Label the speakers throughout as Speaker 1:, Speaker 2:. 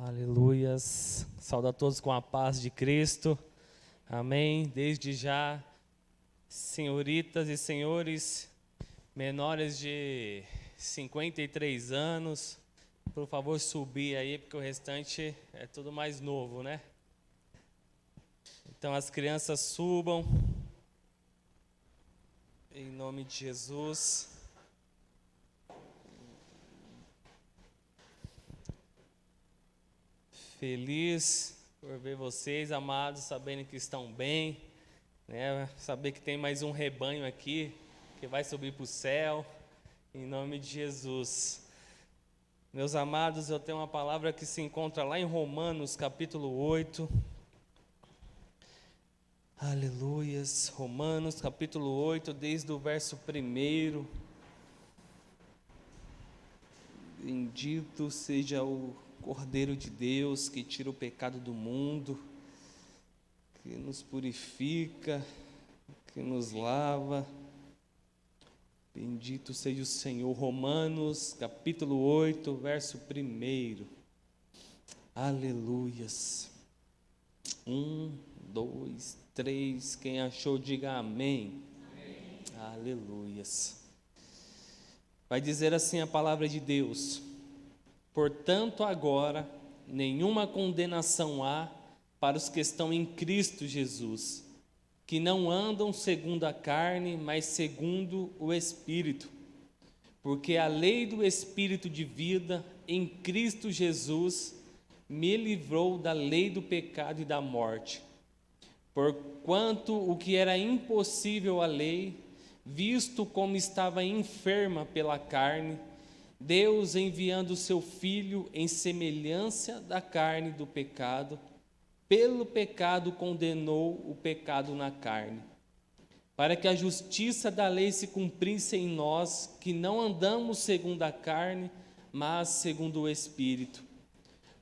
Speaker 1: Aleluias. Saúdo a todos com a paz de Cristo. Amém. Desde já, senhoritas e senhores menores de 53 anos, por favor, subir aí, porque o restante é tudo mais novo, né? Então, as crianças subam. Em nome de Jesus. Feliz por ver vocês, amados, sabendo que estão bem, né? Saber que tem mais um rebanho aqui, que vai subir para o céu, em nome de Jesus. Meus amados, eu tenho uma palavra que se encontra lá em Romanos, capítulo 8. Aleluias, Romanos, capítulo 8, desde o verso 1. Bendito seja o Cordeiro de Deus, que tira o pecado do mundo, que nos purifica, que nos lava. Bendito seja o Senhor. Romanos, capítulo 8, verso 1. Aleluias. 1, 2, 3. Quem achou, diga amém. Amém. Aleluias. Vai dizer assim a palavra de Deus: portanto, agora, nenhuma condenação há para os que estão em Cristo Jesus, que não andam segundo a carne, mas segundo o Espírito. Porque a lei do Espírito de vida em Cristo Jesus me livrou da lei do pecado e da morte. Porquanto o que era impossível à lei, visto como estava enferma pela carne, Deus, enviando o seu Filho em semelhança da carne do pecado, pelo pecado condenou o pecado na carne, para que a justiça da lei se cumprisse em nós, que não andamos segundo a carne, mas segundo o Espírito.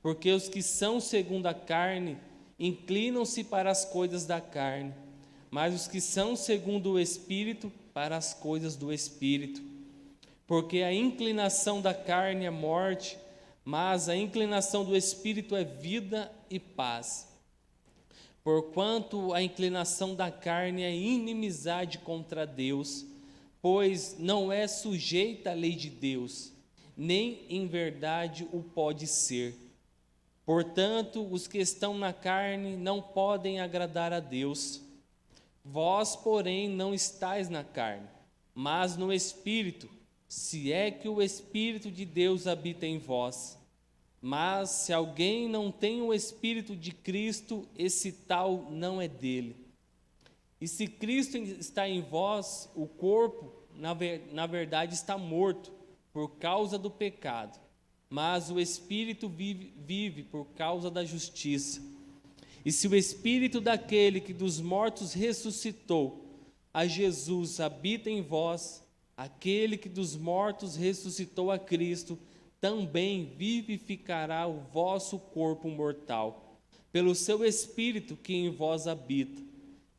Speaker 1: Porque os que são segundo a carne inclinam-se para as coisas da carne, mas os que são segundo o Espírito, para as coisas do Espírito. Porque a inclinação da carne é morte, mas a inclinação do Espírito é vida e paz. Porquanto a inclinação da carne é inimizade contra Deus, pois não é sujeita à lei de Deus, nem em verdade o pode ser. Portanto, os que estão na carne não podem agradar a Deus. Vós, porém, não estáis na carne, mas no Espírito, se é que o Espírito de Deus habita em vós. Mas se alguém não tem o Espírito de Cristo, esse tal não é dele. E se Cristo está em vós, o corpo, na verdade, está morto por causa do pecado, mas o Espírito vive por causa da justiça. E se o Espírito daquele que dos mortos ressuscitou a Jesus habita em vós, aquele que dos mortos ressuscitou a Cristo também vivificará o vosso corpo mortal, pelo seu Espírito que em vós habita.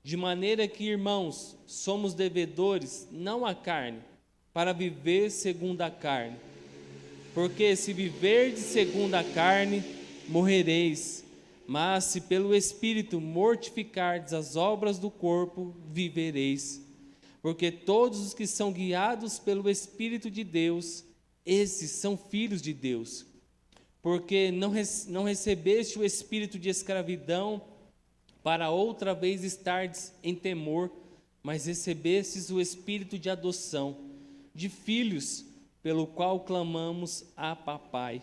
Speaker 1: De maneira que, irmãos, somos devedores, não à carne, para viver segundo a carne. Porque se viverdes segundo a carne, morrereis. Mas se pelo Espírito mortificardes as obras do corpo, vivereis. Porque todos os que são guiados pelo Espírito de Deus, esses são filhos de Deus. Porque não recebeste o espírito de escravidão, para outra vez estardes em temor, mas recebestes o espírito de adoção, de filhos, pelo qual clamamos: Abba, Pai.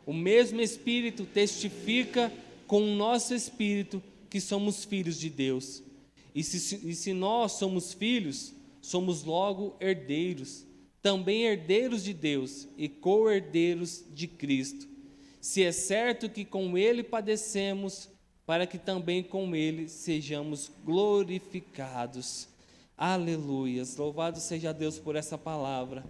Speaker 1: O mesmo Espírito testifica com o nosso espírito que somos filhos de Deus. E se nós somos filhos, somos logo herdeiros, também herdeiros de Deus e co-herdeiros de Cristo. Se é certo que com Ele padecemos, para que também com Ele sejamos glorificados. Aleluias, louvado seja Deus por essa palavra.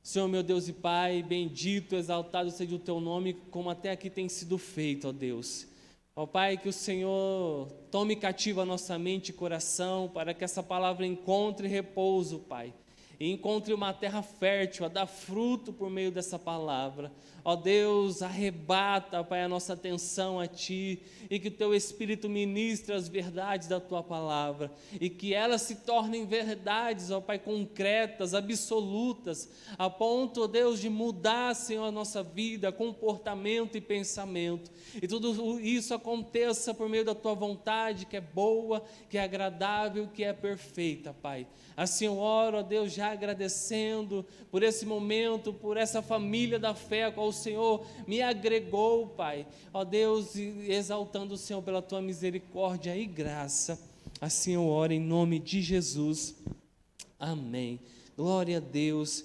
Speaker 1: Senhor, meu Deus e Pai, bendito, exaltado seja o Teu nome, como até aqui tem sido feito, ó Deus. Ó Pai, que o Senhor tome cativo a nossa mente e coração, para que essa palavra encontre repouso, Pai, e encontre uma terra fértil, a dar fruto por meio dessa palavra. Ó Deus, arrebata, Pai, a nossa atenção a Ti, e que o Teu Espírito ministre as verdades da Tua palavra, e que elas se tornem verdades, ó Pai, concretas, absolutas, a ponto, ó Deus, de mudar, Senhor, a nossa vida, comportamento e pensamento, e tudo isso aconteça por meio da Tua vontade, que é boa, que é agradável, que é perfeita, Pai. Assim eu oro, ó Deus, já agradecendo por esse momento, por essa família da fé a qual o Senhor me agregou, Pai. Ó Deus, exaltando o Senhor pela Tua misericórdia e graça. Assim eu oro em nome de Jesus. Amém. Glória a Deus.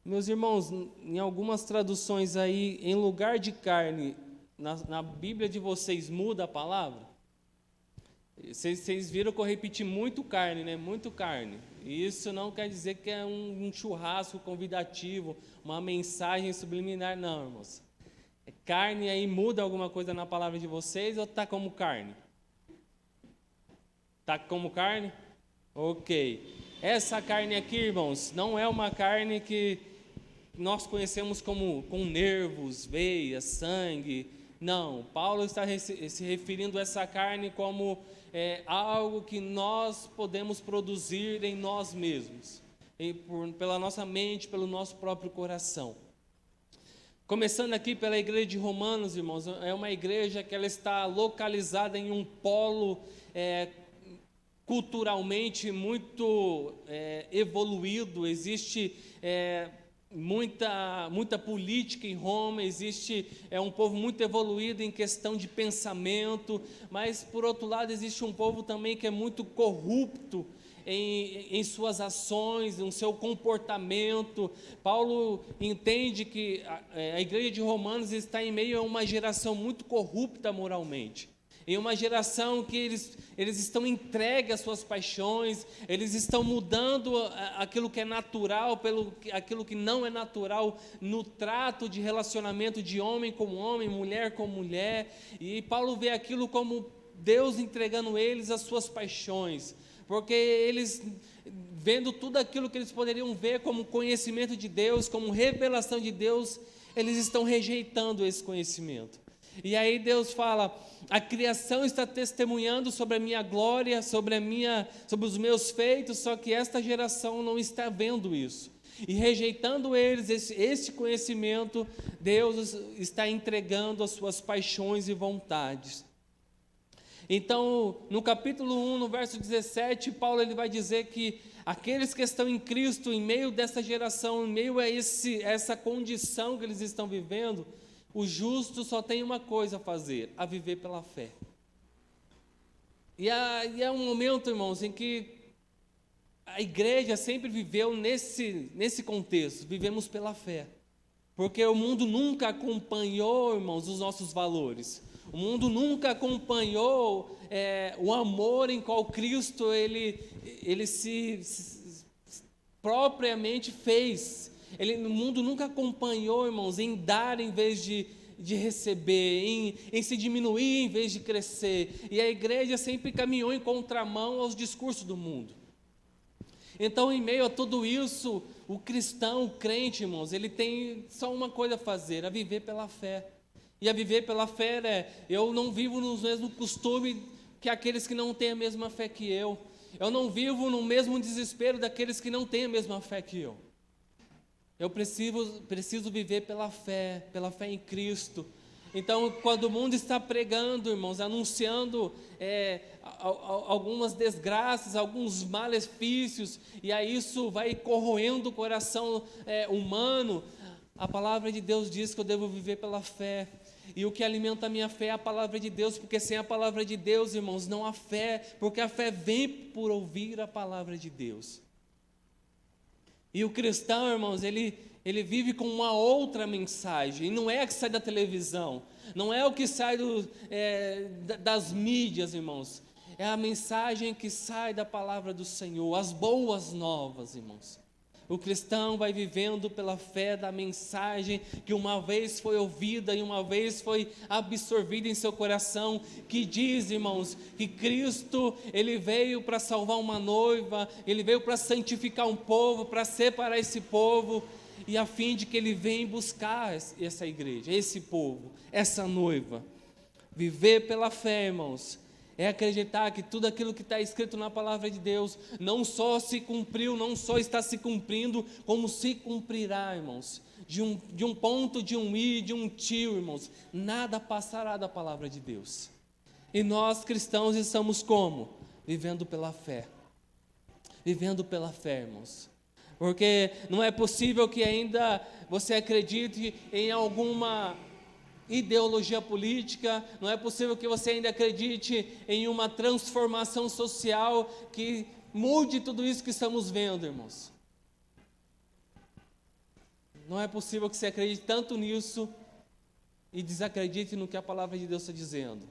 Speaker 1: Meus irmãos, em algumas traduções aí, em lugar de carne, na Bíblia de vocês muda a palavra? Vocês viram que eu repeti muito carne, né? Muito carne. Isso não quer dizer que é um churrasco convidativo, uma mensagem subliminar, não, irmãos. Carne aí muda alguma coisa na palavra de vocês ou está como carne? Está como carne? Ok. Essa carne aqui, irmãos, não é uma carne que nós conhecemos como com nervos, veias, sangue. Não, Paulo está se referindo a essa carne como algo que nós podemos produzir em nós mesmos, pela nossa mente, pelo nosso próprio coração. Começando aqui pela igreja de Romanos, irmãos, é uma igreja que ela está localizada em um polo culturalmente muito evoluído, existe muita política em Roma, existe um povo muito evoluído em questão de pensamento, mas por outro lado existe um povo também que é muito corrupto em suas ações, no seu comportamento. Paulo entende que a igreja de Romanos está em meio a uma geração muito corrupta moralmente, em uma geração que eles estão entregues às suas paixões, eles estão mudando aquilo que é natural pelo aquilo que não é natural no trato de relacionamento de homem com homem, mulher com mulher, e Paulo vê aquilo como Deus entregando eles às suas paixões, porque eles, vendo tudo aquilo que eles poderiam ver como conhecimento de Deus, como revelação de Deus, eles estão rejeitando esse conhecimento. E aí Deus fala: a criação está testemunhando sobre a minha glória, sobre os meus feitos, só que esta geração não está vendo isso. E rejeitando eles esse conhecimento, Deus está entregando as suas paixões e vontades. Então, no capítulo 1, no verso 17, Paulo ele vai dizer que aqueles que estão em Cristo, em meio dessa geração, em meio a essa condição que eles estão vivendo, o justo só tem uma coisa a fazer: a viver pela fé. E é um momento, irmãos, em que a igreja sempre viveu nesse contexto: vivemos pela fé. Porque o mundo nunca acompanhou, irmãos, os nossos valores. O mundo nunca acompanhou o amor em qual Cristo ele se propriamente fez. O mundo nunca acompanhou, irmãos, em dar em vez de receber, em se diminuir em vez de crescer. E a igreja sempre caminhou em contramão aos discursos do mundo. Então, em meio a tudo isso, o cristão, o crente, irmãos, ele tem só uma coisa a fazer: a viver pela fé. E a viver pela fé eu não vivo no mesmo costume que aqueles que não têm a mesma fé que eu. Eu não vivo no mesmo desespero daqueles que não têm a mesma fé que eu. Eu preciso viver pela fé em Cristo. Então, quando o mundo está pregando, irmãos, anunciando algumas desgraças, alguns malefícios, e aí isso vai corroendo o coração humano, a palavra de Deus diz que eu devo viver pela fé. E o que alimenta a minha fé é a palavra de Deus, porque sem a palavra de Deus, irmãos, não há fé, porque a fé vem por ouvir a palavra de Deus. E o cristão, irmãos, ele vive com uma outra mensagem, e não é a que sai da televisão, não é o que sai das mídias, irmãos, é a mensagem que sai da palavra do Senhor, as boas novas, irmãos. O cristão vai vivendo pela fé da mensagem que uma vez foi ouvida e uma vez foi absorvida em seu coração, que diz, irmãos, que Cristo, Ele veio para salvar uma noiva, Ele veio para santificar um povo, para separar esse povo, e a fim de que Ele venha buscar essa igreja, esse povo, essa noiva. Viver pela fé, irmãos, é acreditar que tudo aquilo que está escrito na palavra de Deus não só se cumpriu, não só está se cumprindo, como se cumprirá, irmãos. De um ponto, de um i, de um tio, irmãos, nada passará da palavra de Deus. E nós cristãos estamos como? Vivendo pela fé. Vivendo pela fé, irmãos. Porque não é possível que ainda você acredite em alguma ideologia política, não é possível que você ainda acredite em uma transformação social que mude tudo isso que estamos vendo, irmãos. Não é possível que você acredite tanto nisso e desacredite no que a palavra de Deus está dizendo.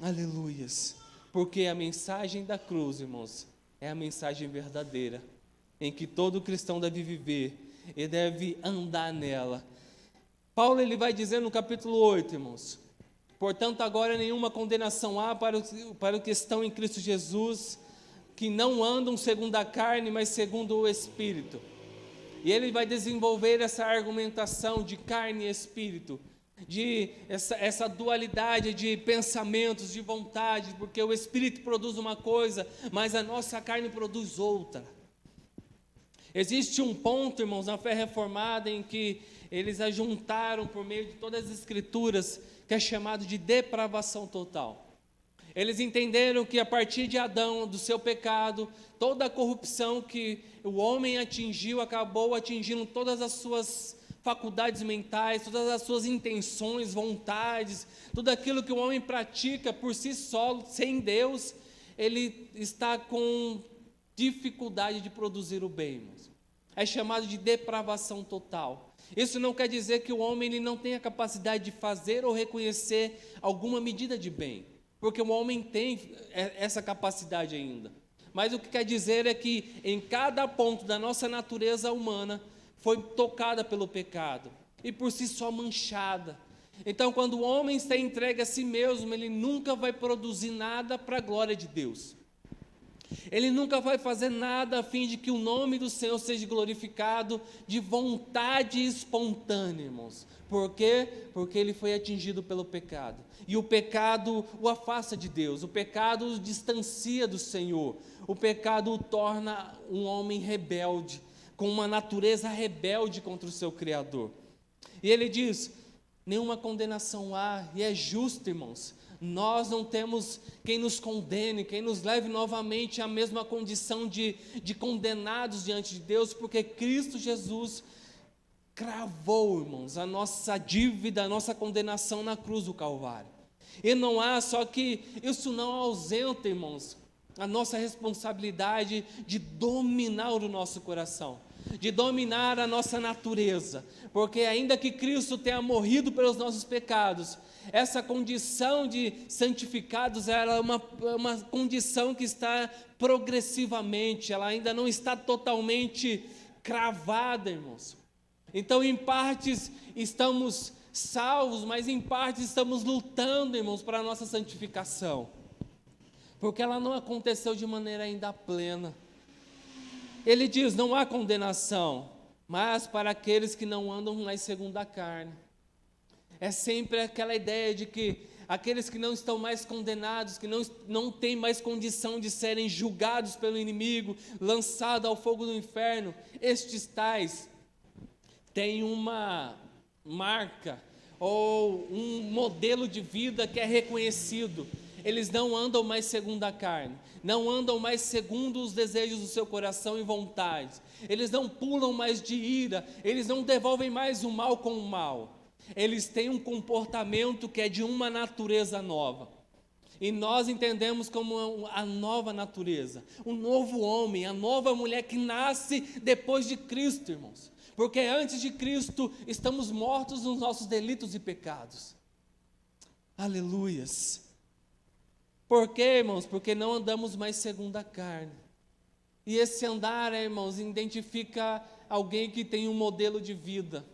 Speaker 1: Aleluias. Porque a mensagem da cruz, irmãos, é a mensagem verdadeira, em que todo cristão deve viver e deve andar nela. Paulo ele vai dizer no capítulo 8, irmãos: portanto agora nenhuma condenação há para os que estão em Cristo Jesus, que não andam segundo a carne, mas segundo o Espírito. E ele vai desenvolver essa argumentação de carne e Espírito, de essa dualidade de pensamentos, de vontade, porque o Espírito produz uma coisa, mas a nossa carne produz outra. Existe um ponto, irmãos, na fé reformada em que eles ajuntaram por meio de todas as escrituras, que é chamado de depravação total. Eles entenderam que a partir de Adão, do seu pecado, toda a corrupção que o homem atingiu, acabou atingindo todas as suas faculdades mentais, todas as suas intenções, vontades, tudo aquilo que o homem pratica por si só, sem Deus, ele está com dificuldade de produzir o bem, irmãos. É chamado de depravação total. Isso não quer dizer que o homem ele não tenha capacidade de fazer ou reconhecer alguma medida de bem, porque o homem tem essa capacidade ainda. Mas o que quer dizer é que em cada ponto da nossa natureza humana foi tocada pelo pecado e por si só manchada. Então, quando o homem está entregue a si mesmo, ele nunca vai produzir nada para a glória de Deus. Ele nunca vai fazer nada a fim de que o nome do Senhor seja glorificado de vontade espontânea, irmãos. Por quê? Porque ele foi atingido pelo pecado. E o pecado o afasta de Deus, o pecado o distancia do Senhor. O pecado o torna um homem rebelde, com uma natureza rebelde contra o seu Criador. E ele diz: nenhuma condenação há, e é justo, irmãos. Nós não temos quem nos condene, quem nos leve novamente à mesma condição de condenados diante de Deus, porque Cristo Jesus cravou, irmãos, a nossa dívida, a nossa condenação na cruz do Calvário. E não há, só que isso não ausenta, irmãos, a nossa responsabilidade de dominar o nosso coração, de dominar a nossa natureza, porque ainda que Cristo tenha morrido pelos nossos pecados, essa condição de santificados ela é uma condição que está progressivamente, ela ainda não está totalmente cravada, irmãos. Então, em partes estamos salvos, mas em partes estamos lutando, irmãos, para a nossa santificação, porque ela não aconteceu de maneira ainda plena. Ele diz: não há condenação, mas para aqueles que não andam mais segundo a carne. É sempre aquela ideia de que aqueles que não estão mais condenados, que não têm mais condição de serem julgados pelo inimigo, lançados ao fogo do inferno, estes tais têm uma marca ou um modelo de vida que é reconhecido. Eles não andam mais segundo a carne, não andam mais segundo os desejos do seu coração e vontades. Eles não pulam mais de ira, eles não devolvem mais o mal com o mal. Eles têm um comportamento que é de uma natureza nova. E nós entendemos como a nova natureza, o novo homem, a nova mulher que nasce depois de Cristo, irmãos. Porque antes de Cristo estamos mortos nos nossos delitos e pecados. Aleluias. Por quê, irmãos? Porque não andamos mais segundo a carne. E esse andar, irmãos, identifica alguém que tem um modelo de vida,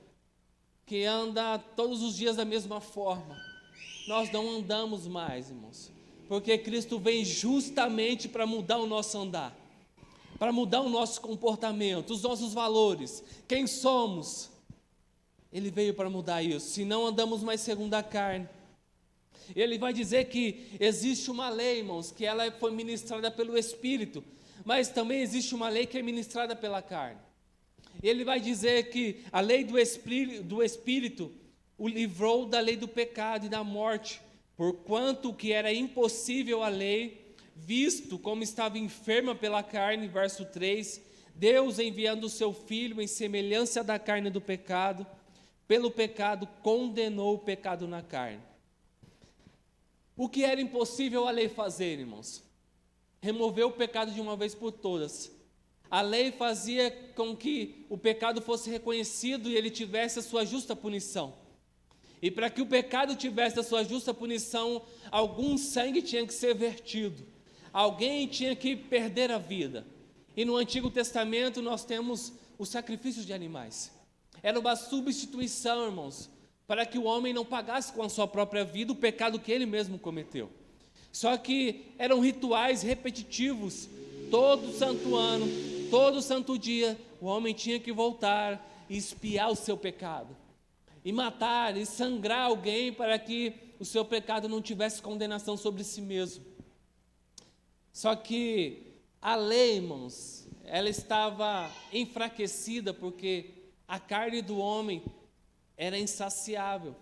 Speaker 1: que anda todos os dias da mesma forma. Nós não andamos mais, irmãos, porque Cristo vem justamente para mudar o nosso andar, para mudar o nosso comportamento, os nossos valores, quem somos. Ele veio para mudar isso, se não andamos mais segundo a carne. Ele vai dizer que existe uma lei, irmãos, que ela foi ministrada pelo Espírito, mas também existe uma lei que é ministrada pela carne. Ele vai dizer que a lei do Espírito o livrou da lei do pecado e da morte, porquanto o que era impossível à lei, visto como estava enferma pela carne, verso 3, Deus enviando o seu Filho em semelhança da carne do pecado, pelo pecado condenou o pecado na carne. O que era impossível a lei fazer, irmãos? Remover o pecado de uma vez por todas. A lei fazia com que o pecado fosse reconhecido e ele tivesse a sua justa punição. E para que o pecado tivesse a sua justa punição, algum sangue tinha que ser vertido. Alguém tinha que perder a vida. E no Antigo Testamento nós temos os sacrifícios de animais. Era uma substituição, irmãos, para que o homem não pagasse com a sua própria vida o pecado que ele mesmo cometeu. Só que eram rituais repetitivos. Todo santo ano, todo santo dia, o homem tinha que voltar e expiar o seu pecado. E matar, e sangrar alguém para que o seu pecado não tivesse condenação sobre si mesmo. Só que a lei, irmãos, ela estava enfraquecida porque a carne do homem era insaciável.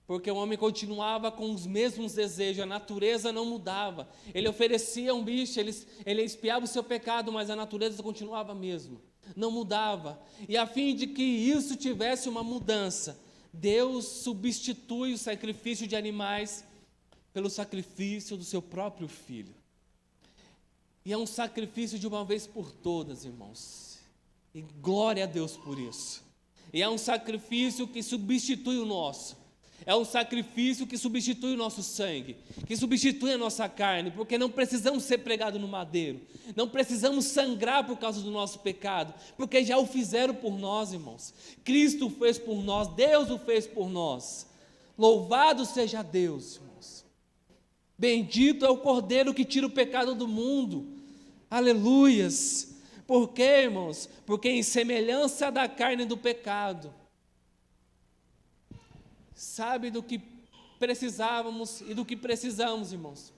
Speaker 1: Porque o homem continuava com os mesmos desejos, a natureza não mudava. Ele oferecia um bicho, ele expiava o seu pecado, mas a natureza continuava a mesma. Não mudava. E a fim de que isso tivesse uma mudança, Deus substitui o sacrifício de animais pelo sacrifício do seu próprio Filho. E é um sacrifício de uma vez por todas, irmãos. E glória a Deus por isso. E é um sacrifício que substitui o nosso. É um sacrifício que substitui o nosso sangue, que substitui a nossa carne, porque não precisamos ser pregados no madeiro, não precisamos sangrar por causa do nosso pecado, porque já o fizeram por nós, irmãos. Cristo fez por nós, Deus o fez por nós. Louvado seja Deus, irmãos. Bendito é o Cordeiro que tira o pecado do mundo. Aleluias. Por quê, irmãos? Porque em semelhança da carne do pecado, sabe do que precisávamos e do que precisamos, irmãos?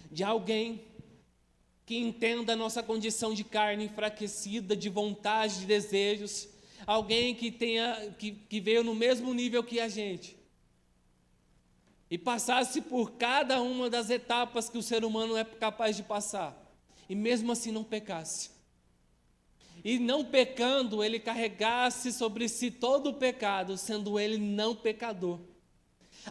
Speaker 1: De alguém que entenda a nossa condição de carne enfraquecida, de vontade, de desejos, alguém que veio no mesmo nível que a gente e passasse por cada uma das etapas que o ser humano é capaz de passar e mesmo assim não pecasse. E não pecando, ele carregasse sobre si todo o pecado, sendo ele não pecador.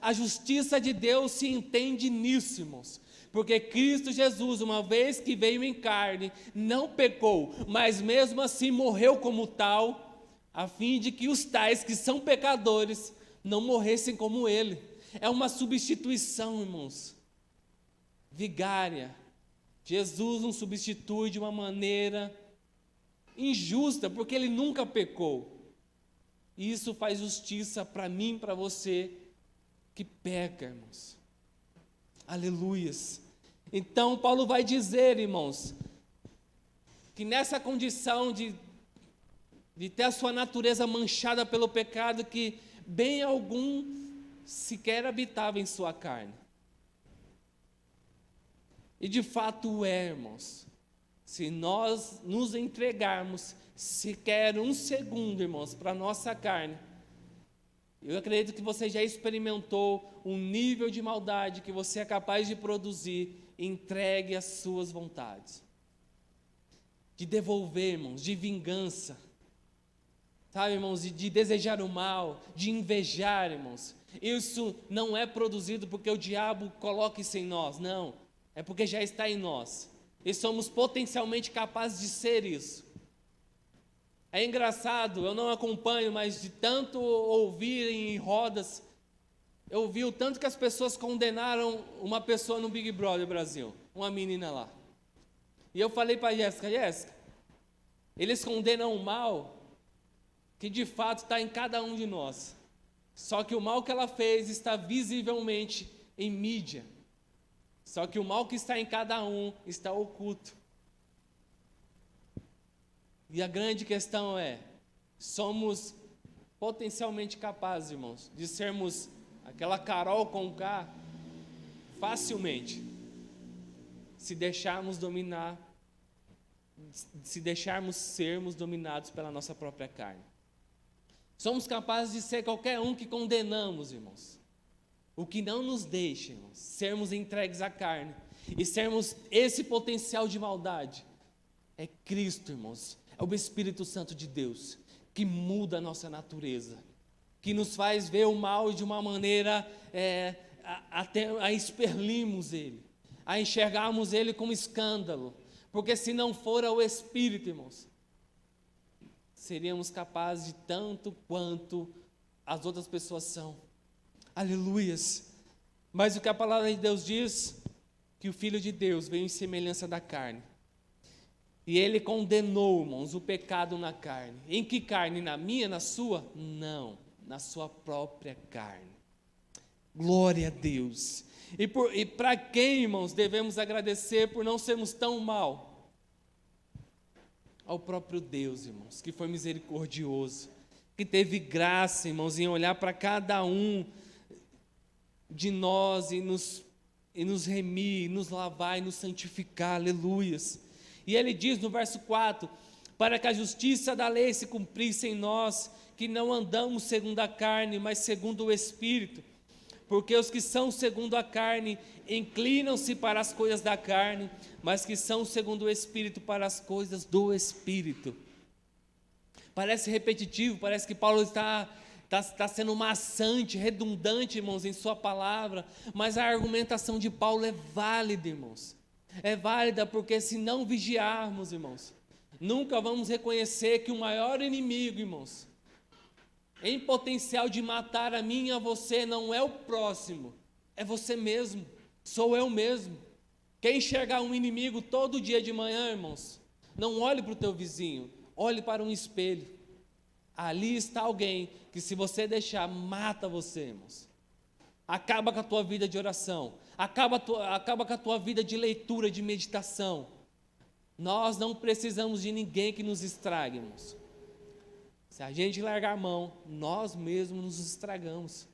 Speaker 1: A justiça de Deus se entende nisso, irmãos, porque Cristo Jesus, uma vez que veio em carne, não pecou, mas mesmo assim morreu como tal, a fim de que os tais que são pecadores não morressem como ele. É uma substituição, irmãos, vigária. Jesus nos substitui de uma maneira injusta, porque ele nunca pecou. E isso faz justiça para mim, para você, que peca, irmãos. Aleluias. Então, Paulo vai dizer, irmãos, que nessa condição de ter a sua natureza manchada pelo pecado, que bem algum sequer habitava em sua carne. E de fato é, irmãos. Se nós nos entregarmos sequer um segundo, irmãos, para a nossa carne, eu acredito que você já experimentou um nível de maldade que você é capaz de produzir, entregue às suas vontades. De devolver, irmãos, de vingança. Sabe, irmãos, de desejar o mal, de invejar, irmãos. Isso não é produzido porque o diabo coloca isso em nós, não. É porque já está em nós. E somos potencialmente capazes de ser isso. É engraçado, eu não acompanho, mas de tanto ouvir em rodas, eu vi o tanto que as pessoas condenaram uma pessoa no Big Brother Brasil, uma menina lá. E eu falei para Jéssica, eles condenam o mal que de fato está em cada um de nós. Só que o mal que ela fez está visivelmente em mídia. Só que o mal que está em cada um está oculto. E a grande questão é, somos potencialmente capazes, irmãos, de sermos aquela Carol com K facilmente, se deixarmos sermos dominados pela nossa própria carne. Somos capazes de ser qualquer um que condenamos, irmãos. O que não nos deixa, irmãos, sermos entregues à carne e sermos esse potencial de maldade é Cristo, irmãos. É o Espírito Santo de Deus que muda a nossa natureza, que nos faz ver o mal de uma maneira até a expelirmos ele, a enxergarmos ele como escândalo, porque se não for o Espírito, irmãos, seríamos capazes de tanto quanto as outras pessoas são. Aleluias! Mas o que a palavra de Deus diz, que o Filho de Deus veio em semelhança da carne, e ele condenou, irmãos, o pecado na carne. Em que carne? Na minha, na sua? Não, na sua própria carne. Glória a Deus. E para quem, irmãos, devemos agradecer por não sermos tão mal? Ao próprio Deus, irmãos, que foi misericordioso, que teve graça, irmãos, em olhar para cada um de nós e nos remir, nos lavar e nos santificar. Aleluias. E ele diz no verso 4, para que a justiça da lei se cumprisse em nós, que não andamos segundo a carne, mas segundo o Espírito. Porque os que são segundo a carne, inclinam-se para as coisas da carne, mas que são segundo o Espírito, para as coisas do Espírito. Parece repetitivo, parece que Paulo está sendo maçante, redundante, irmãos, em sua palavra, mas a argumentação de Paulo é válida, irmãos. É válida porque se não vigiarmos, irmãos, nunca vamos reconhecer que o maior inimigo, irmãos, em potencial de matar a mim e a você, não é o próximo, é você mesmo, sou eu mesmo. Quer enxergar um inimigo todo dia de manhã, irmãos? Não olhe para o teu vizinho, olhe para um espelho. Ali está alguém que, se você deixar, mata você, irmãos. Acaba com a tua vida de oração, acaba com a tua vida de leitura, de meditação. Nós não precisamos de ninguém que nos estrague, irmãos. Se a gente largar a mão, nós mesmos nos estragamos.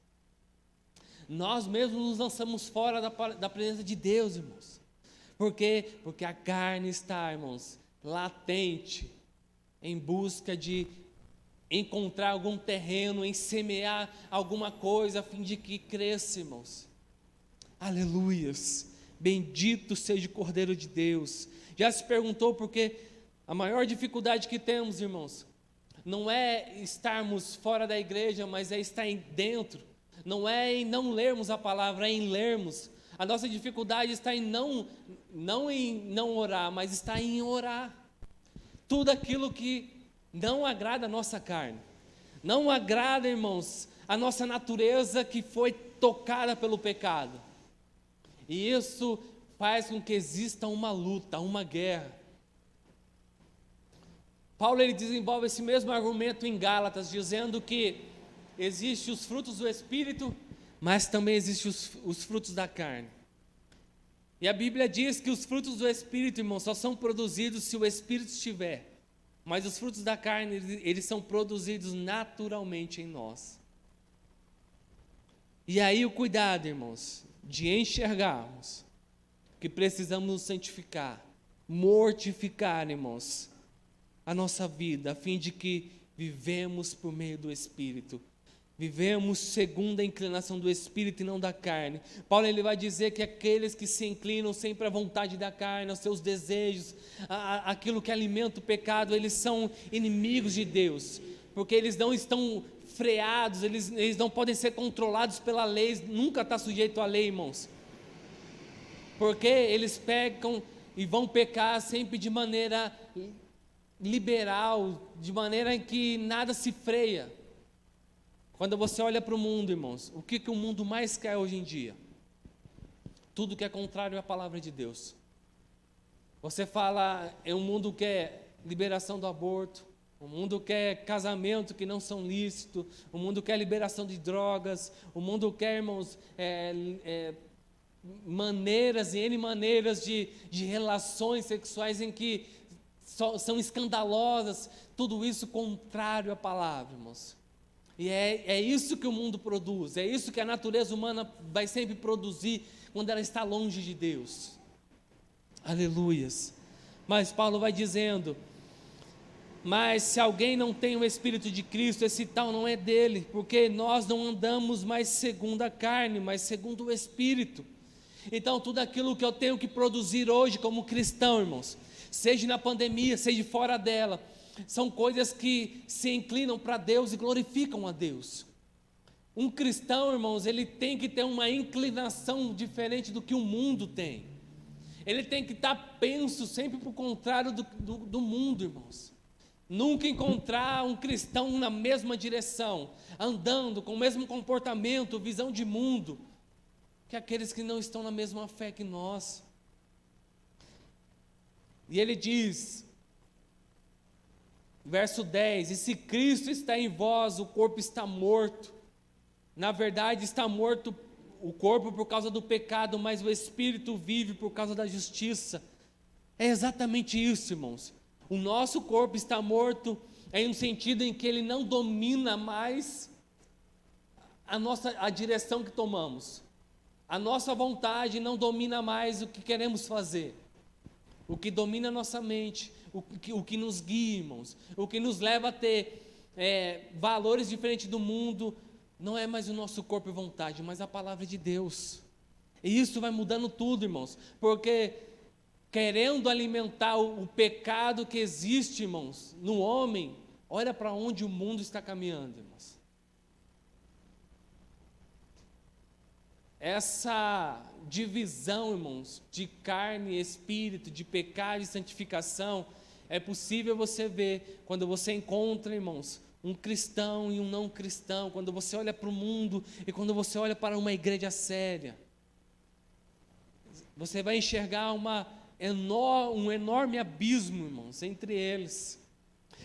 Speaker 1: Nós mesmos nos lançamos fora da presença de Deus, irmãos. Por quê? Porque a carne está, irmãos, latente, em busca de encontrar algum terreno, em semear alguma coisa, a fim de que cresça, irmãos. Aleluias, bendito seja o Cordeiro de Deus. Já se perguntou por que a maior dificuldade que temos, irmãos, não é estarmos fora da igreja, mas é estar dentro. Não é em não lermos a palavra, é em lermos. A nossa dificuldade está em não em não orar, mas está em orar. Tudo aquilo que não agrada a nossa carne, não agrada, irmãos, a nossa natureza que foi tocada pelo pecado. E isso faz com que exista uma luta, uma guerra. Paulo ele desenvolve esse mesmo argumento em Gálatas, dizendo que existem os frutos do Espírito, mas também existem os frutos da carne. E a Bíblia diz que os frutos do Espírito, irmãos, só são produzidos se o Espírito estiver. Mas os frutos da carne, eles são produzidos naturalmente em nós. E aí o cuidado, irmãos, de enxergarmos que precisamos nos santificar, mortificar, irmãos, a nossa vida, a fim de que vivemos por meio do Espírito. Vivemos segundo a inclinação do Espírito e não da carne. Paulo ele vai dizer que aqueles que se inclinam sempre à vontade da carne, aos seus desejos, aquilo que alimenta o pecado, eles são inimigos de Deus, porque eles não estão freados, eles não podem ser controlados pela lei, nunca está sujeito à lei, irmãos, porque eles pecam e vão pecar sempre de maneira liberal, de maneira em que nada se freia. Quando você olha para o mundo, irmãos, o que o mundo mais quer hoje em dia? Tudo que é contrário à palavra de Deus. Você fala, é um mundo que é liberação do aborto, o mundo quer casamento que não são lícitos, o mundo quer liberação de drogas, o mundo quer, irmãos, maneiras e N maneiras de relações sexuais em que são escandalosas, tudo isso contrário à palavra, irmãos. E é isso que o mundo produz, é isso que a natureza humana vai sempre produzir quando ela está longe de Deus. Aleluias. Mas Paulo vai dizendo: mas se alguém não tem o Espírito de Cristo, esse tal não é dele, porque nós não andamos mais segundo a carne, mas segundo o Espírito. Então tudo aquilo que eu tenho que produzir hoje como cristão, irmãos, seja na pandemia, seja fora dela, são coisas que se inclinam para Deus e glorificam a Deus. Um cristão, irmãos, ele tem que ter uma inclinação diferente do que o mundo tem. Ele tem que estar penso sempre para o contrário do mundo, irmãos. Nunca encontrar um cristão na mesma direção, andando com o mesmo comportamento, visão de mundo, que aqueles que não estão na mesma fé que nós. E ele diz, verso 10: e se Cristo está em vós, o corpo está morto. Na verdade está morto o corpo por causa do pecado, mas o Espírito vive por causa da justiça. É exatamente isso, irmãos. O nosso corpo está morto em um sentido em que ele não domina mais a direção que tomamos. A nossa vontade não domina mais o que queremos fazer. O que domina a nossa mente, o que nos guia, irmãos, o que nos leva a ter valores diferentes do mundo, não é mais o nosso corpo e vontade, mas a palavra de Deus. E isso vai mudando tudo, irmãos, porque querendo alimentar o pecado que existe, irmãos, no homem, olha para onde o mundo está caminhando, irmãos. Essa divisão, irmãos, de carne e espírito, de pecado e santificação, é possível você ver quando você encontra, irmãos, um cristão e um não cristão, quando você olha para o mundo e quando você olha para uma igreja séria. Você vai enxergar um enorme abismo, irmãos, entre eles.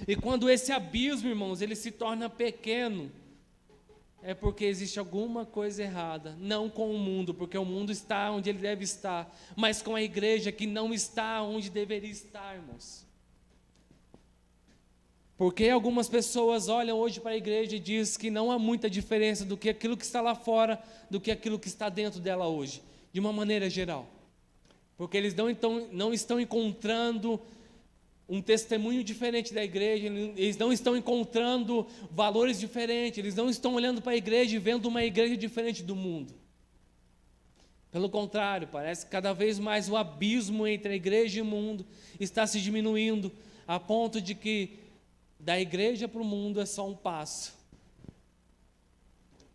Speaker 1: E quando esse abismo, irmãos, ele se torna pequeno, é porque existe alguma coisa errada, não com o mundo, porque o mundo está onde ele deve estar, mas com a igreja que não está onde deveria estar, irmãos. Porque algumas pessoas olham hoje para a igreja e dizem que não há muita diferença do que aquilo que está lá fora, do que aquilo que está dentro dela hoje, de uma maneira geral. Porque eles não estão encontrando um testemunho diferente da igreja, eles não estão encontrando valores diferentes, eles não estão olhando para a igreja e vendo uma igreja diferente do mundo. Pelo contrário, parece que cada vez mais o abismo entre a igreja e o mundo está se diminuindo, a ponto de que da igreja para o mundo é só um passo.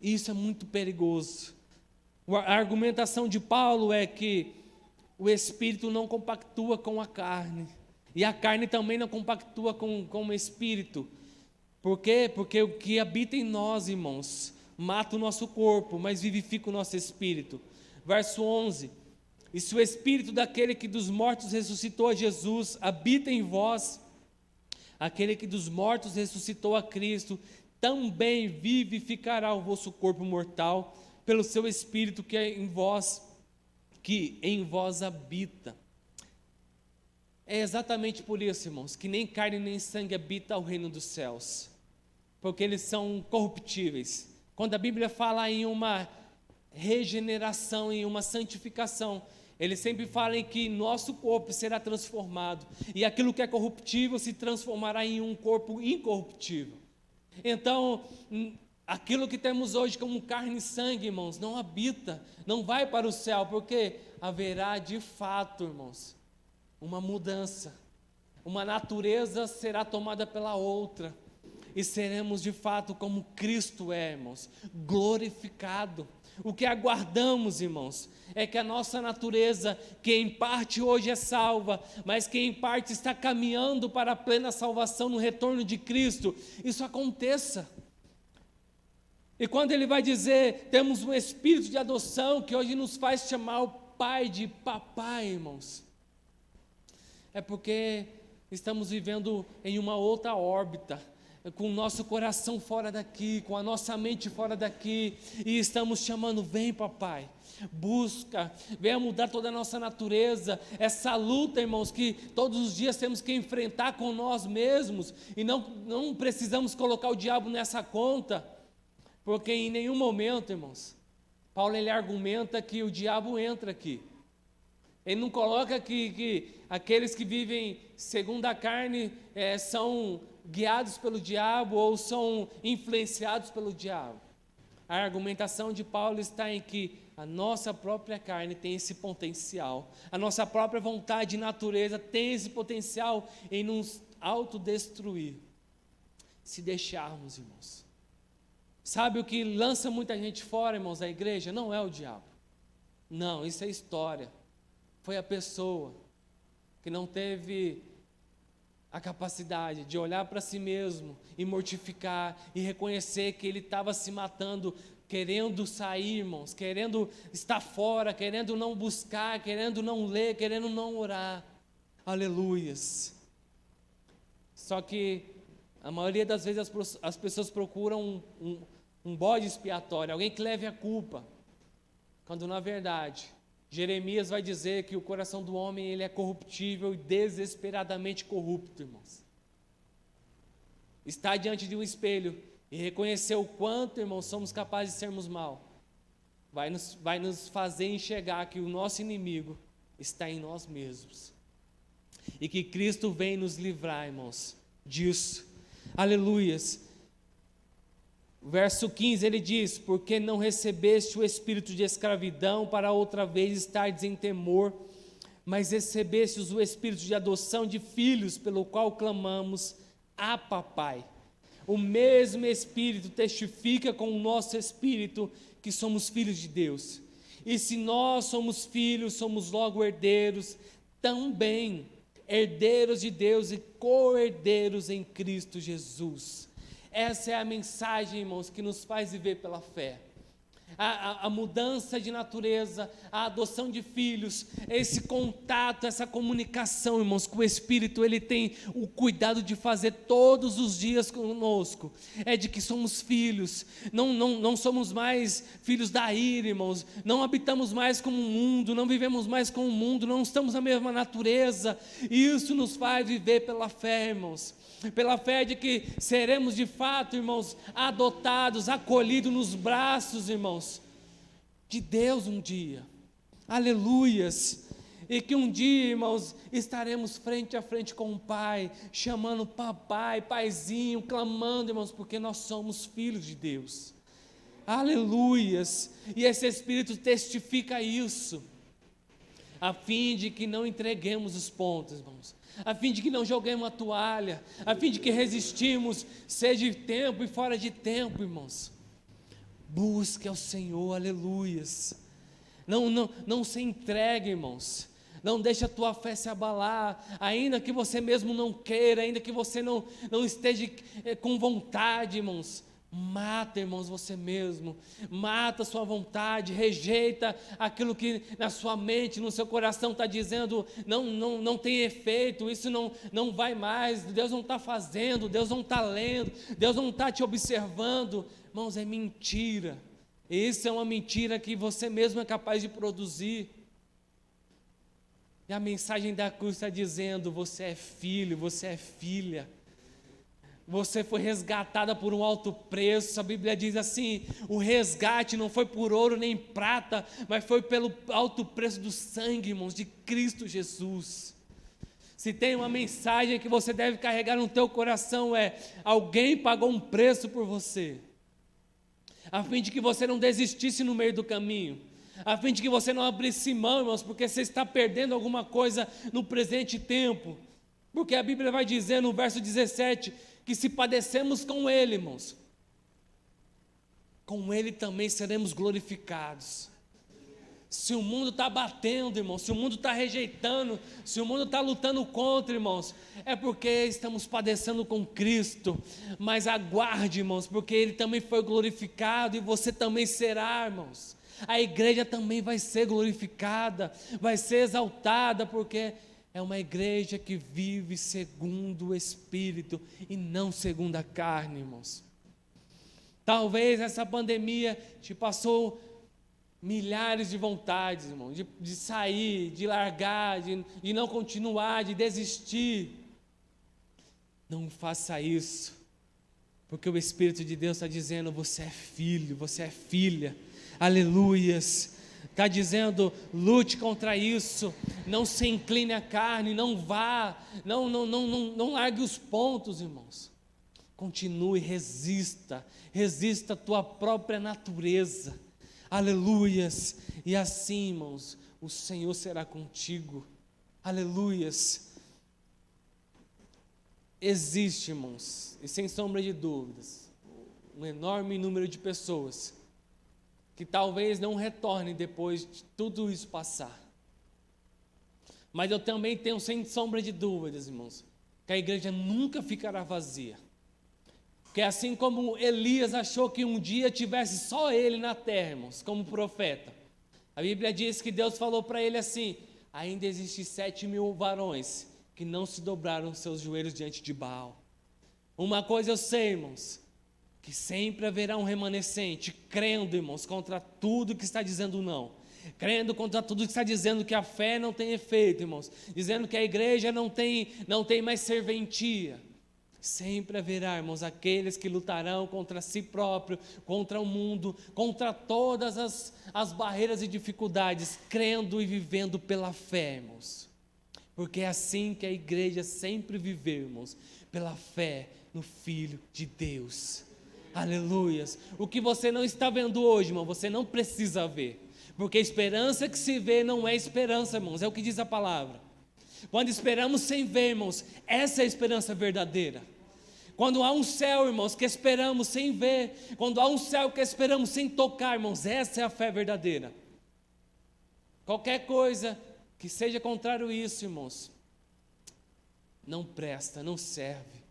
Speaker 1: Isso é muito perigoso. A argumentação de Paulo é que o Espírito não compactua com a carne, e a carne também não compactua com o Espírito. Por quê? Porque o que habita em nós, irmãos, mata o nosso corpo, mas vivifica o nosso espírito. Verso 11: e se o Espírito daquele que dos mortos ressuscitou a Jesus habita em vós, aquele que dos mortos ressuscitou a Cristo, também vivificará o vosso corpo mortal, pelo seu Espírito que em vós habita. É exatamente por isso, irmãos, que nem carne nem sangue habita o reino dos céus, porque eles são corruptíveis. Quando a Bíblia fala em uma regeneração, em uma santificação, ele sempre fala em que nosso corpo será transformado, e aquilo que é corruptível se transformará em um corpo incorruptível. Então, aquilo que temos hoje como carne e sangue, irmãos, não habita, não vai para o céu, porque haverá de fato, irmãos, uma mudança, uma natureza será tomada pela outra, e seremos de fato como Cristo é, irmãos, glorificado. O que aguardamos, irmãos, é que a nossa natureza, que em parte hoje é salva, mas que em parte está caminhando para a plena salvação no retorno de Cristo, isso aconteça. E quando ele vai dizer, temos um espírito de adoção, que hoje nos faz chamar o Pai de papai, irmãos. é porque estamos vivendo em uma outra órbita, com o nosso coração fora daqui, com a nossa mente fora daqui, e estamos chamando: vem papai, busca, venha mudar toda a nossa natureza, essa luta, irmãos, que todos os dias temos que enfrentar com nós mesmos, e não precisamos colocar o diabo nessa conta, porque em nenhum momento, irmãos, Paulo ele argumenta que o diabo entra aqui. Ele não coloca que aqueles que vivem segundo a carne são guiados pelo diabo ou são influenciados pelo diabo. A argumentação de Paulo está em que a nossa própria carne tem esse potencial, a nossa própria vontade e natureza tem esse potencial em nos autodestruir, se deixarmos, irmãos. Sabe o que lança muita gente fora, irmãos, da igreja? Não é o diabo. Não, isso é história. Foi a pessoa que não teve a capacidade de olhar para si mesmo e mortificar e reconhecer que ele estava se matando, querendo sair, irmãos, querendo estar fora, querendo não buscar, querendo não ler, querendo não orar. Aleluias. Só que a maioria das vezes as pessoas procuram um bode expiatório, alguém que leve a culpa, quando na verdade Jeremias vai dizer que o coração do homem ele é corruptível e desesperadamente corrupto, irmãos. Estar diante de um espelho e reconhecer o quanto, irmãos, somos capazes de sermos mal, vai nos fazer enxergar que o nosso inimigo está em nós mesmos. E que Cristo vem nos livrar, irmãos, disso. Aleluias. Verso 15, ele diz: porque não recebeste o espírito de escravidão para outra vez estardes em temor, mas recebestes o espírito de adoção de filhos, pelo qual clamamos: Abba, Pai. O mesmo Espírito testifica com o nosso espírito que somos filhos de Deus. E se nós somos filhos, somos logo herdeiros, também herdeiros de Deus e co-herdeiros em Cristo Jesus. Essa é a mensagem, irmãos, que nos faz viver pela fé. A mudança de natureza, a adoção de filhos, esse contato, essa comunicação, irmãos, com o Espírito, ele tem o cuidado de fazer todos os dias conosco, é de que somos filhos, não somos mais filhos da ira, irmãos, não habitamos mais como o mundo, não vivemos mais como o mundo, não estamos na mesma natureza, e isso nos faz viver pela fé, irmãos. Pela fé de que seremos de fato, irmãos, adotados, acolhidos nos braços, irmãos, de Deus um dia, aleluias, e que um dia, irmãos, estaremos frente a frente com o Pai, chamando papai, paizinho, clamando, irmãos, porque nós somos filhos de Deus, aleluias, e esse Espírito testifica isso, a fim de que não entreguemos os pontos, irmãos, a fim de que não joguemos a toalha, a fim de que resistimos, seja de tempo e fora de tempo, irmãos. Busque ao Senhor, aleluias. Não se entregue, irmãos. Não deixe a tua fé se abalar, ainda que você mesmo não queira, ainda que você não esteja com vontade, irmãos. Mata, irmãos, você mesmo, mata a sua vontade, rejeita aquilo que na sua mente, no seu coração está dizendo, não tem efeito, isso não vai mais, Deus não está fazendo, Deus não está lendo, Deus não está te observando, irmãos, é mentira, isso é uma mentira que você mesmo é capaz de produzir, e a mensagem da cruz está dizendo, você é filho, você é filha, você foi resgatada por um alto preço, a Bíblia diz assim, o resgate não foi por ouro nem prata, mas foi pelo alto preço do sangue, irmãos, de Cristo Jesus. Se tem uma mensagem que você deve carregar no teu coração é, alguém pagou um preço por você, a fim de que você não desistisse no meio do caminho, a fim de que você não abrisse mão, irmãos, porque você está perdendo alguma coisa no presente tempo, porque a Bíblia vai dizer no verso 17, que se padecemos com Ele, irmãos, com Ele também seremos glorificados. Se o mundo está batendo, irmãos, se o mundo está rejeitando, se o mundo está lutando contra, irmãos, é porque estamos padecendo com Cristo, mas aguarde, irmãos, porque Ele também foi glorificado e você também será, irmãos. A igreja também vai ser glorificada, vai ser exaltada, porque é uma igreja que vive segundo o Espírito e não segundo a carne, irmãos. Talvez essa pandemia te passou milhares de vontades, irmão, de sair, de largar, de não continuar, de desistir. Não faça isso, porque o Espírito de Deus está dizendo: você é filho, você é filha, aleluias. Está dizendo: lute contra isso, não se incline à carne, não vá, não largue os pontos, irmãos. Continue, resista a tua própria natureza, aleluias. E assim, irmãos, o Senhor será contigo, aleluias. Existe, irmãos, e sem sombra de dúvidas, um enorme número de pessoas que talvez não retornem depois de tudo isso passar. Mas eu também tenho, sem sombra de dúvidas, irmãos, que a igreja nunca ficará vazia. Que assim como Elias achou que um dia tivesse só ele na terra, irmãos, como profeta, a Bíblia diz que Deus falou para ele assim: ainda existem 7.000 varões que não se dobraram seus joelhos diante de Baal. Uma coisa eu sei, irmãos, que sempre haverá um remanescente, crendo, irmãos, contra tudo que está dizendo não, crendo contra tudo que está dizendo que a fé não tem efeito, irmãos, dizendo que a igreja não tem mais serventia. Sempre haverá, irmãos, aqueles que lutarão contra si próprio, contra o mundo, contra todas as barreiras e dificuldades, crendo e vivendo pela fé, irmãos. Porque é assim que a igreja sempre viveu, irmãos, pela fé no Filho de Deus. Aleluias. O que você não está vendo hoje, irmão, você não precisa ver. Porque a esperança que se vê não é esperança, irmãos, é o que diz a palavra. Quando esperamos sem ver, irmãos, essa é a esperança verdadeira. Quando há um céu, irmãos, que esperamos sem ver, quando há um céu que esperamos sem tocar, irmãos, essa é a fé verdadeira. Qualquer coisa que seja contrário a isso, irmãos, não presta, não serve.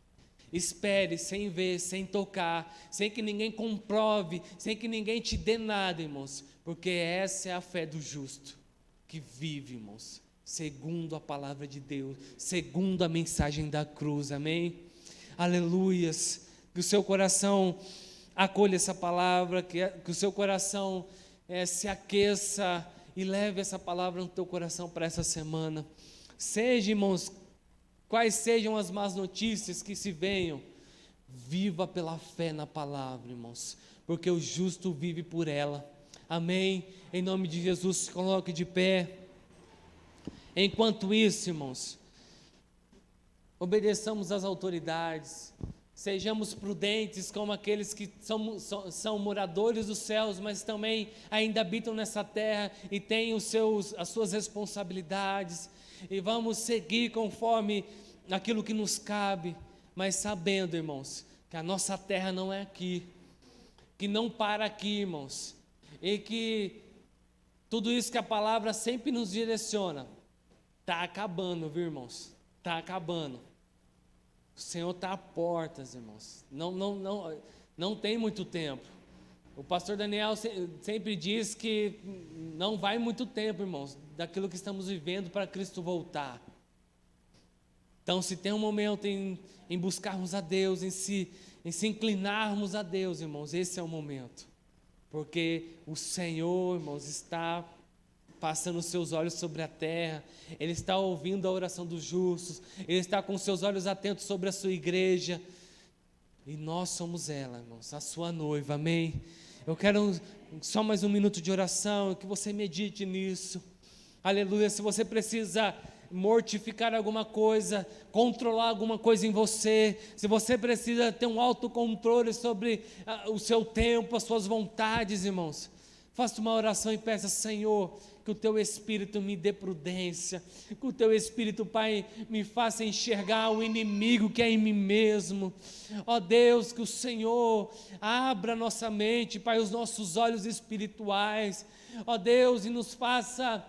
Speaker 1: Espere sem ver, sem tocar, sem que ninguém comprove, sem que ninguém te dê nada, irmãos, porque essa é a fé do justo, que vive, irmãos, segundo a palavra de Deus, segundo a mensagem da cruz, amém? Aleluias. Que o seu coração acolha essa palavra, que o seu coração se aqueça e leve essa palavra no teu coração para essa semana. Seja, irmãos, quais sejam as más notícias que se venham, viva pela fé na palavra, irmãos, porque o justo vive por ela, amém? Em nome de Jesus, se coloque de pé. Enquanto isso, irmãos, obedeçamos às autoridades, sejamos prudentes como aqueles que são moradores dos céus, mas também ainda habitam nessa terra e têm as suas responsabilidades, e vamos seguir conforme aquilo que nos cabe, mas sabendo, irmãos, que a nossa terra não é aqui, que não para aqui, irmãos, e que tudo isso que a palavra sempre nos direciona, está acabando, viu, irmãos? Está acabando. O Senhor está à portas, irmãos. Não tem muito tempo. O pastor Daniel sempre diz que não vai muito tempo, irmãos, daquilo que estamos vivendo para Cristo voltar. Então, se tem um momento em buscarmos a Deus, em se inclinarmos a Deus, irmãos, esse é o momento. Porque o Senhor, irmãos, está passando os seus olhos sobre a terra, Ele está ouvindo a oração dos justos, Ele está com os seus olhos atentos sobre a sua igreja, e nós somos ela, irmãos, a sua noiva, amém? Eu quero só mais um minuto de oração, que você medite nisso, aleluia. Se você precisa mortificar alguma coisa, controlar alguma coisa em você, se você precisa ter um autocontrole sobre o seu tempo, as suas vontades, irmãos, faça uma oração e peça: Senhor, que o Teu Espírito me dê prudência, que o Teu Espírito, Pai, me faça enxergar o inimigo que é em mim mesmo. Ó Deus, que o Senhor abra nossa mente, Pai, os nossos olhos espirituais, ó Deus, e nos faça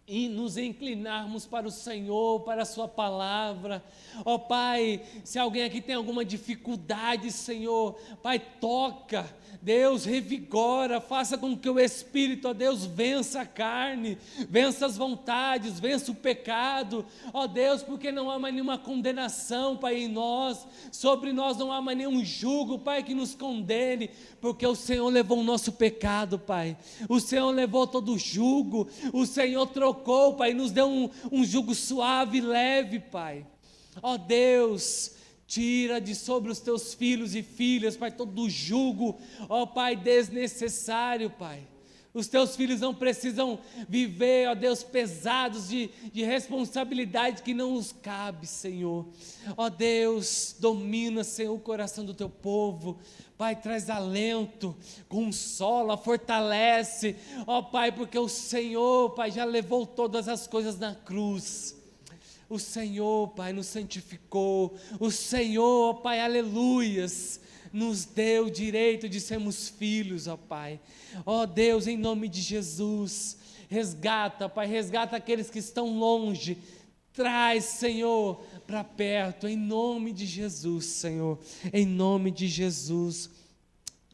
Speaker 1: e nos inclinarmos para o Senhor, para a sua palavra. Ó Pai, se alguém aqui tem alguma dificuldade, Senhor, Pai, toca, Deus, revigora, faça com que o Espírito, ó Deus, vença a carne, vença as vontades, vença o pecado, ó Deus, porque não há mais nenhuma condenação, Pai, em nós, sobre nós não há mais nenhum jugo, Pai, que nos condene, porque o Senhor levou o nosso pecado, Pai, o Senhor levou todo o jugo, o Senhor trocou, Pai, nos deu um jugo suave e leve, Pai. Ó Deus, tira de sobre os teus filhos e filhas, Pai, todo o jugo, ó Pai, desnecessário, Pai. Os teus filhos não precisam viver, ó Deus, pesados de responsabilidade que não os cabe, Senhor. Ó Deus, domina, Senhor, o coração do teu povo. Pai, traz alento, consola, fortalece. Ó Pai, porque o Senhor, Pai, já levou todas as coisas na cruz. O Senhor, Pai, nos santificou. O Senhor, Pai, aleluias, nos deu o direito de sermos filhos, ó Pai. Ó Deus, em nome de Jesus, resgata, Pai, resgata aqueles que estão longe. Traz, Senhor, para perto, em nome de Jesus, Senhor. Em nome de Jesus.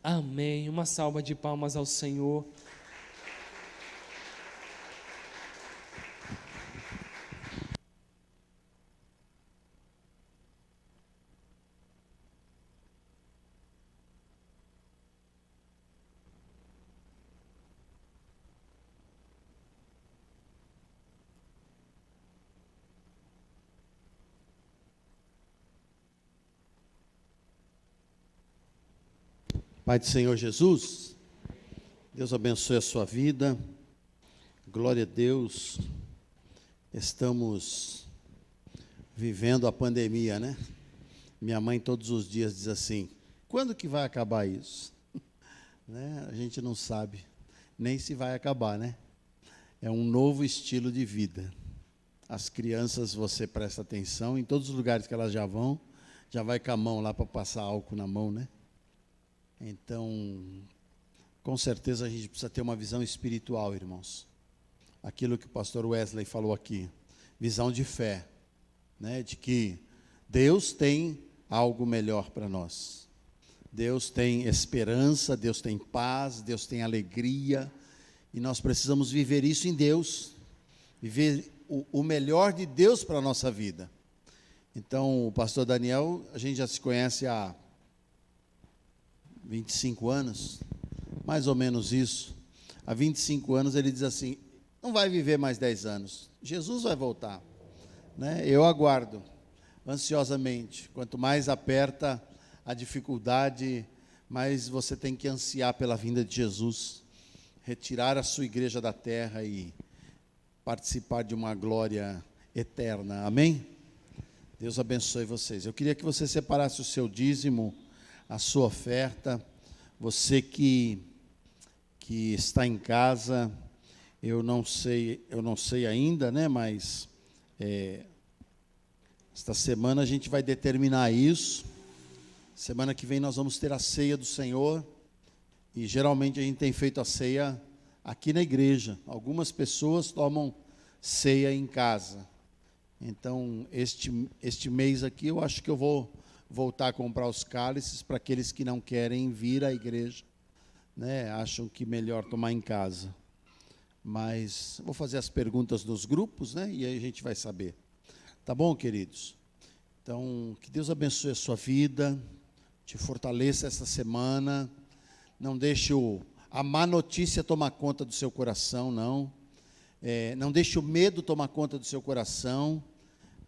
Speaker 1: Amém. Uma salva de palmas ao Senhor.
Speaker 2: Pai do Senhor Jesus, Deus abençoe a sua vida, glória a Deus. Estamos vivendo a pandemia, né? Minha mãe todos os dias diz assim: quando que vai acabar isso? Né? A gente não sabe nem se vai acabar, né? É um novo estilo de vida. As crianças, você presta atenção, em todos os lugares que elas já vão, já vai com a mão lá para passar álcool na mão, né? Então, com certeza a gente precisa ter uma visão espiritual, irmãos. Aquilo que o pastor Wesley falou aqui, visão de fé, né? De que Deus tem algo melhor para nós. Deus tem esperança, Deus tem paz, Deus tem alegria, e nós precisamos viver isso em Deus, viver o melhor de Deus para a nossa vida. Então, o pastor Daniel, a gente já se conhece há 25 anos, mais ou menos isso. Há 25 anos ele diz assim: não vai viver mais 10 anos, Jesus vai voltar, né? Eu aguardo ansiosamente. Quanto mais aperta a dificuldade, mais você tem que ansiar pela vinda de Jesus, retirar a sua igreja da terra e participar de uma glória eterna. Amém? Deus abençoe vocês. Eu queria que você separasse o seu dízimo, a sua oferta. Você que está em casa, eu não sei ainda, né? Mas esta semana a gente vai determinar isso. Semana que vem nós vamos ter a ceia do Senhor, e geralmente a gente tem feito a ceia aqui na igreja. Algumas pessoas tomam ceia em casa. Então, este mês aqui eu acho que eu vou voltar a comprar os cálices para aqueles que não querem vir à igreja, né? Acham que melhor tomar em casa. Mas vou fazer as perguntas nos grupos, né? E aí a gente vai saber. Tá bom, queridos? Então, que Deus abençoe a sua vida, te fortaleça essa semana. Não deixe a má notícia tomar conta do seu coração, não. Não deixe o medo tomar conta do seu coração,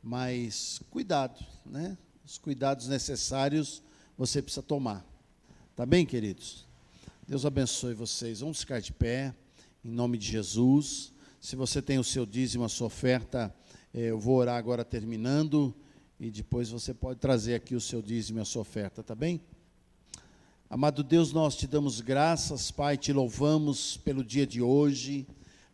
Speaker 2: mas cuidado, né? Os cuidados necessários você precisa tomar. Tá bem, queridos? Deus abençoe vocês. Vamos ficar de pé, em nome de Jesus. Se você tem o seu dízimo, a sua oferta, eu vou orar agora terminando, e depois você pode trazer aqui o seu dízimo e a sua oferta, tá bem? Amado Deus, nós te damos graças, Pai, te louvamos pelo dia de hoje,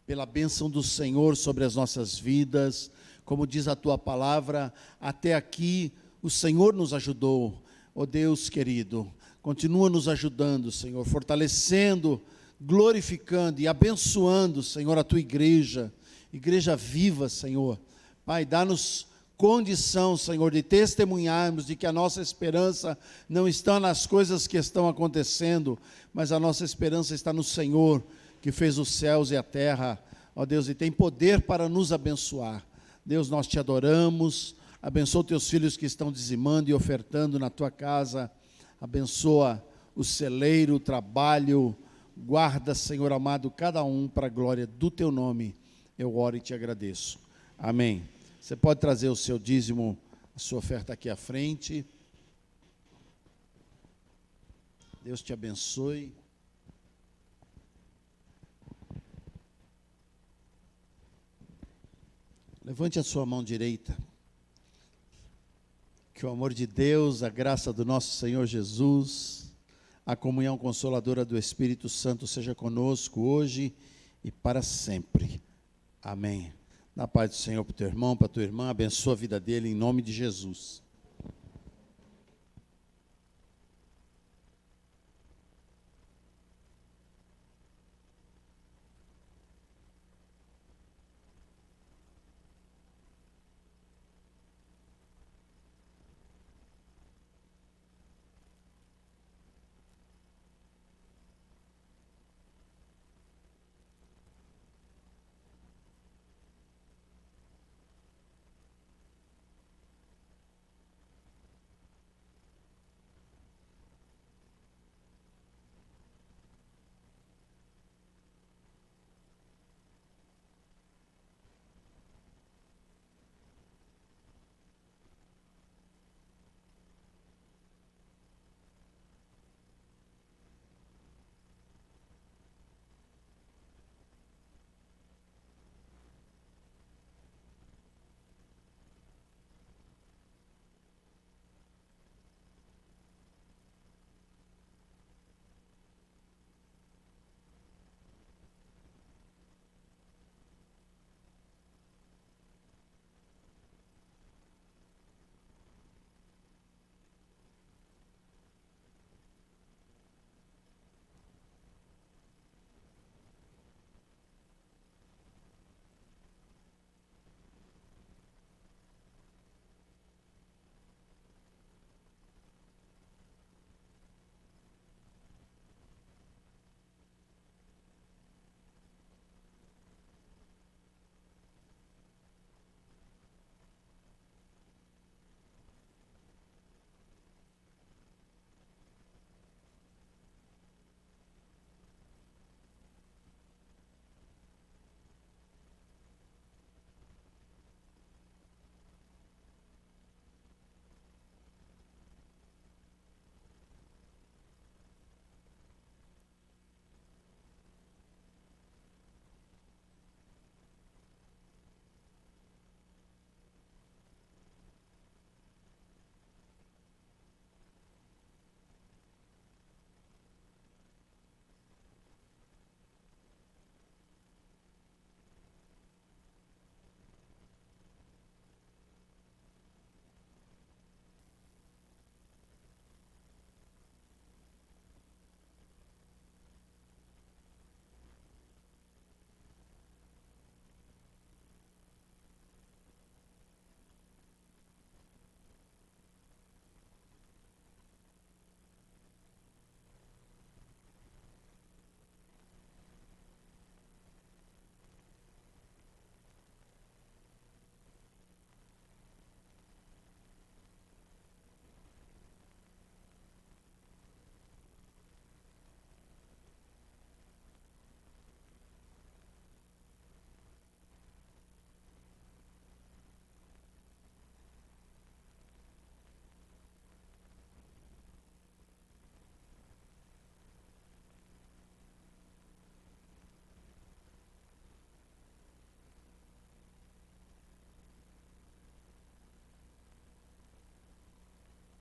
Speaker 2: pela bênção do Senhor sobre as nossas vidas. Como diz a tua palavra, até aqui o Senhor nos ajudou. Ó Deus querido, continua nos ajudando, Senhor, fortalecendo, glorificando e abençoando, Senhor, a tua igreja. igreja viva, Senhor. Pai, dá-nos condição, Senhor, de testemunharmos de que a nossa esperança não está nas coisas que estão acontecendo, mas a nossa esperança está no Senhor, que fez os céus e a terra, ó Deus, e tem poder para nos abençoar. Deus, nós te adoramos, abençoa teus filhos que estão dizimando e ofertando na tua casa, abençoa o celeiro, o trabalho, guarda, Senhor amado, cada um para a glória do teu nome, eu oro e te agradeço. Amém. Você pode trazer o seu dízimo, a sua oferta aqui à frente. Deus te abençoe. Levante a sua mão direita. Que o amor de Deus, a graça do nosso Senhor Jesus, a comunhão consoladora do Espírito Santo seja conosco hoje e para sempre. Amém. Dá a paz do Senhor para o teu irmão, para a tua irmã, abençoa a vida dele em nome de Jesus.